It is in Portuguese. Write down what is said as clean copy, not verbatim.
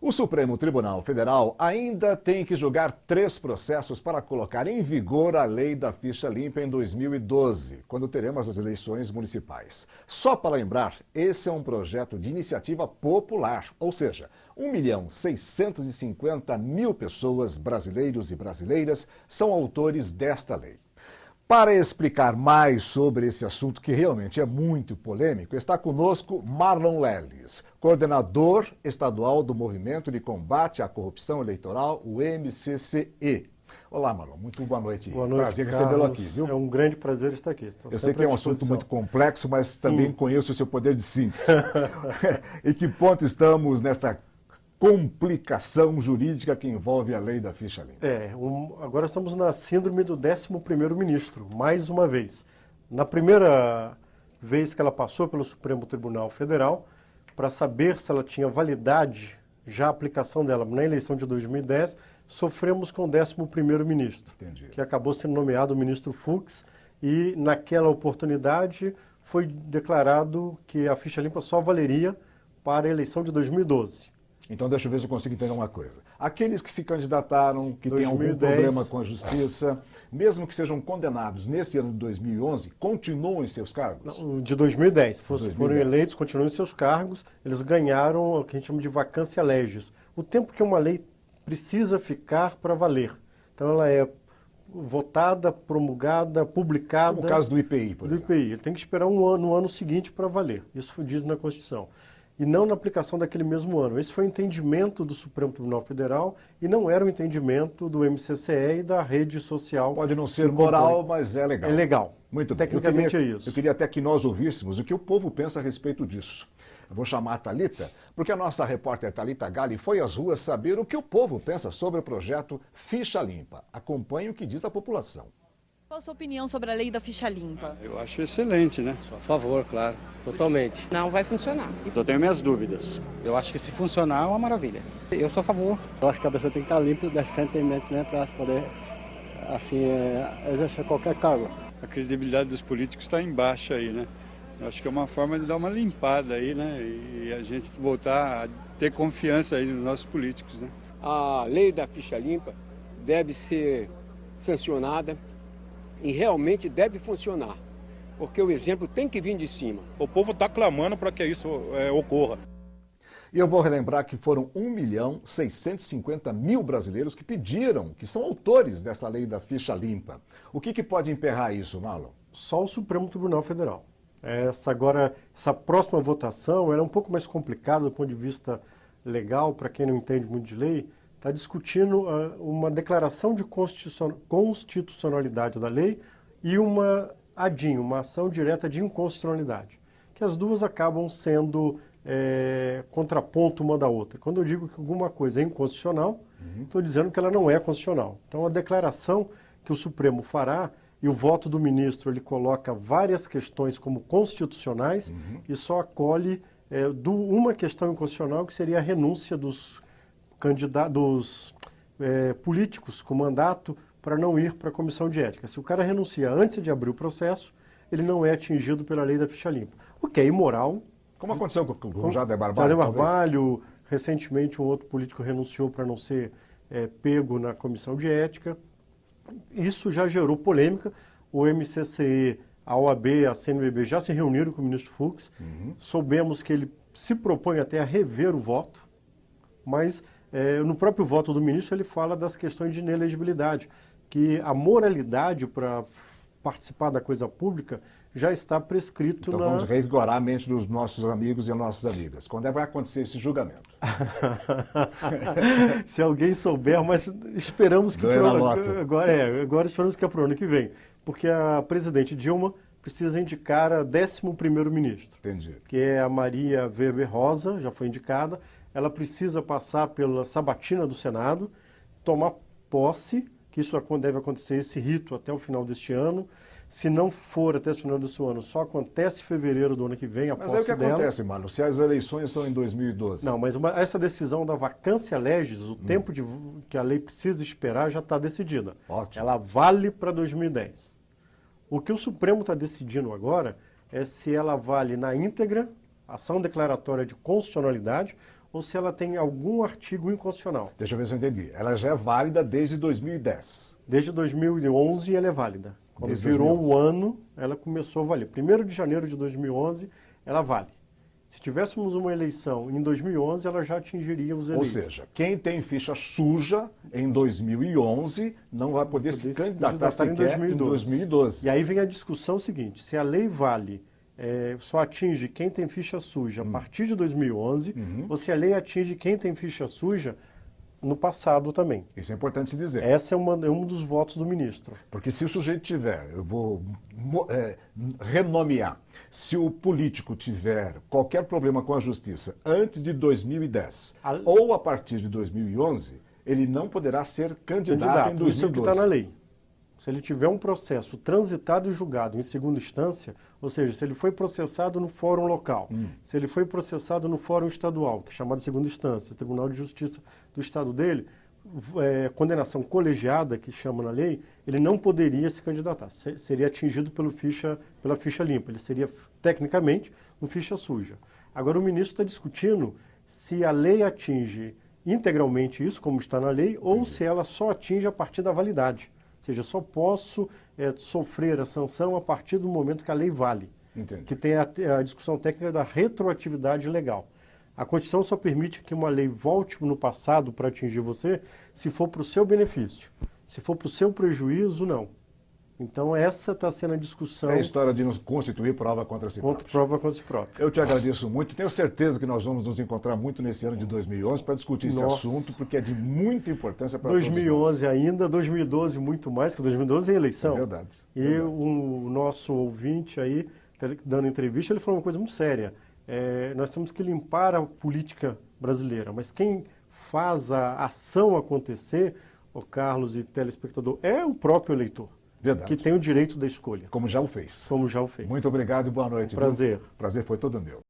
O Supremo Tribunal Federal ainda tem que julgar 3 processos para colocar em vigor a lei da ficha limpa em 2012, quando teremos as eleições municipais. Só para lembrar, esse é um projeto de iniciativa popular, ou seja, 1.650.000 pessoas, brasileiros e brasileiras, são autores desta lei. Para explicar mais sobre esse assunto, que realmente é muito polêmico, está conosco Marlon Leles, coordenador estadual do Movimento de Combate à Corrupção Eleitoral, o MCCE. Olá, Marlon, muito boa noite. Boa noite, prazer recebê-lo aqui, viu? É um grande prazer estar aqui. Eu sei que é um assunto muito complexo, mas também conheço o seu poder de síntese. Em que ponto estamos nesta complicação jurídica que envolve a lei da ficha limpa? Agora estamos na síndrome do 11º ministro, mais uma vez. Na primeira vez que ela passou pelo Supremo Tribunal Federal, para saber se ela tinha validade, já a aplicação dela na eleição de 2010, sofremos com o 11º ministro, que acabou sendo nomeado o ministro Fux, e naquela oportunidade foi declarado que a ficha limpa só valeria para a eleição de 2012. Então, deixa eu ver se eu consigo entender uma coisa. Aqueles que se candidataram, que têm algum problema com a justiça, mesmo que sejam condenados nesse ano de 2011, continuam em seus cargos? Não, de 2010. Foram eleitos, continuam em seus cargos, eles ganharam o que a gente chama de vacância legis. O tempo que uma lei precisa ficar para valer. Então, ela é votada, promulgada, publicada... No caso do IPI, por exemplo. Do IPI. Ele tem que esperar um ano, no ano seguinte para valer. Isso diz na Constituição. E não na aplicação daquele mesmo ano. Esse foi o entendimento do Supremo Tribunal Federal e não era o entendimento do MCCE e da rede social. Pode não ser moral, mas é legal. É legal. Muito bem. Tecnicamente é isso. Eu queria até que nós ouvíssemos o que o povo pensa a respeito disso. Eu vou chamar a Thalita, porque a nossa repórter Thalita Galli foi às ruas saber o que o povo pensa sobre o projeto Ficha Limpa. Acompanhe o que diz a população. Qual a sua opinião sobre a lei da ficha limpa? Eu acho excelente, né? Sou a favor, claro, totalmente. Não vai funcionar. Eu tenho minhas dúvidas. Eu acho que se funcionar é uma maravilha. Eu sou a favor. Eu acho que a pessoa tem que estar limpa decentemente, né, para poder, assim, exercer qualquer cargo. A credibilidade dos políticos está em baixa aí, né? Eu acho que é uma forma de dar uma limpada aí, né? E a gente voltar a ter confiança aí nos nossos políticos, né? A lei da ficha limpa deve ser sancionada e realmente deve funcionar, porque o exemplo tem que vir de cima. O povo está clamando para que isso ocorra. E eu vou relembrar que foram 1.650.000 brasileiros que pediram, que são autores dessa lei da ficha limpa. O que pode emperrar isso, Marlon? Só o Supremo Tribunal Federal. Essa próxima votação era um pouco mais complicada do ponto de vista legal, para quem não entende muito de lei. Está discutindo uma declaração de constitucionalidade da lei e uma ADIM, uma ação direta de inconstitucionalidade, que as duas acabam sendo contraponto uma da outra. Quando eu digo que alguma coisa é inconstitucional, estou dizendo que ela não é constitucional. Então, a declaração que o Supremo fará e o voto do ministro, ele coloca várias questões como constitucionais e só acolhe uma questão inconstitucional, que seria a renúncia dos políticos com mandato para não ir para a comissão de ética. Se o cara renuncia antes de abrir o processo, ele não é atingido pela lei da ficha limpa. O que é imoral. Como aconteceu com o Jader Barbalho? Jader Barbalho, recentemente um outro político renunciou para não ser pego na comissão de ética. Isso já gerou polêmica. O MCCE, a OAB, a CNBB já se reuniram com o ministro Fux. Soubemos que ele se propõe até a rever o voto, mas no próprio voto do ministro ele fala das questões de inelegibilidade, que a moralidade para participar da coisa pública já está prescrito então vamos revigorar a mente dos nossos amigos e nossas amigas. Quando é que vai acontecer esse julgamento? Se alguém souber, mas esperamos que agora esperamos que é para o ano que vem, porque a presidente Dilma precisa indicar a 11º ministro, que é a Maria Weber Rosa, já foi indicada. Ela precisa passar pela sabatina do Senado, tomar posse, que isso deve acontecer, esse rito, até o final deste ano. Se não for até o final deste ano, só acontece em fevereiro do ano que vem, a posse dela. Mas aí o que acontece, Marlon, se as eleições são em 2012? Não, mas essa decisão da vacância legis, o tempo que a lei precisa esperar, já está decidida. Ótimo. Ela vale para 2010. O que o Supremo está decidindo agora é se ela vale na íntegra, ação declaratória de constitucionalidade, ou se ela tem algum artigo inconstitucional. Deixa eu ver se eu entendi. Ela já é válida desde 2010. Desde 2011 ela é válida. Quando Desde virou 2011. um ano, ela começou a valer. 1º de janeiro de 2011, ela vale. Se tivéssemos uma eleição em 2011, ela já atingiria os Ou eleitos. seja, quem tem ficha suja em 2011 não vai poder se candidatar sequer em 2012. E aí vem a discussão seguinte, se a lei vale, só atinge quem tem ficha suja a partir de 2011, ou se a lei atinge quem tem ficha suja no passado também. Isso é importante se dizer. Esse é um dos votos do ministro. Porque se o sujeito tiver, eu vou renomear, se o político tiver qualquer problema com a justiça antes de 2010 ou a partir de 2011, ele não poderá ser candidato em 2012. Isso é o que está na lei. Se ele tiver um processo transitado e julgado em segunda instância, ou seja, se ele foi processado no fórum local, se ele foi processado no fórum estadual, que é chamado de segunda instância, Tribunal de Justiça do estado dele, condenação colegiada, que chama na lei, ele não poderia se candidatar. Seria atingido pela ficha limpa. Ele seria, tecnicamente, um ficha suja. Agora, o ministro está discutindo se a lei atinge integralmente isso, como está na lei, ou se ela só atinge a partir da validade. Ou seja, só posso sofrer a sanção a partir do momento que a lei vale. Entendi. Que tem a discussão técnica da retroatividade legal. A Constituição só permite que uma lei volte no passado para atingir você se for para o seu benefício. Se for para o seu prejuízo, não. Então essa está sendo a discussão. É a história de nos constituir prova contra si próprio. Prova contra si próprio. Eu te agradeço muito. Tenho certeza que nós vamos nos encontrar muito nesse ano de 2011 para discutir esse assunto, porque é de muita importância para todos nós. 2011 ainda, 2012 muito mais, que 2012 é eleição. É verdade. E o nosso ouvinte aí, dando entrevista, ele falou uma coisa muito séria. Nós temos que limpar a política brasileira, mas quem faz a ação acontecer, o Carlos e telespectador, é o próprio eleitor. Verdade. Que tem o direito da escolha. Como já o fez. Como já o fez. Muito obrigado e boa noite. Prazer. Prazer foi todo meu.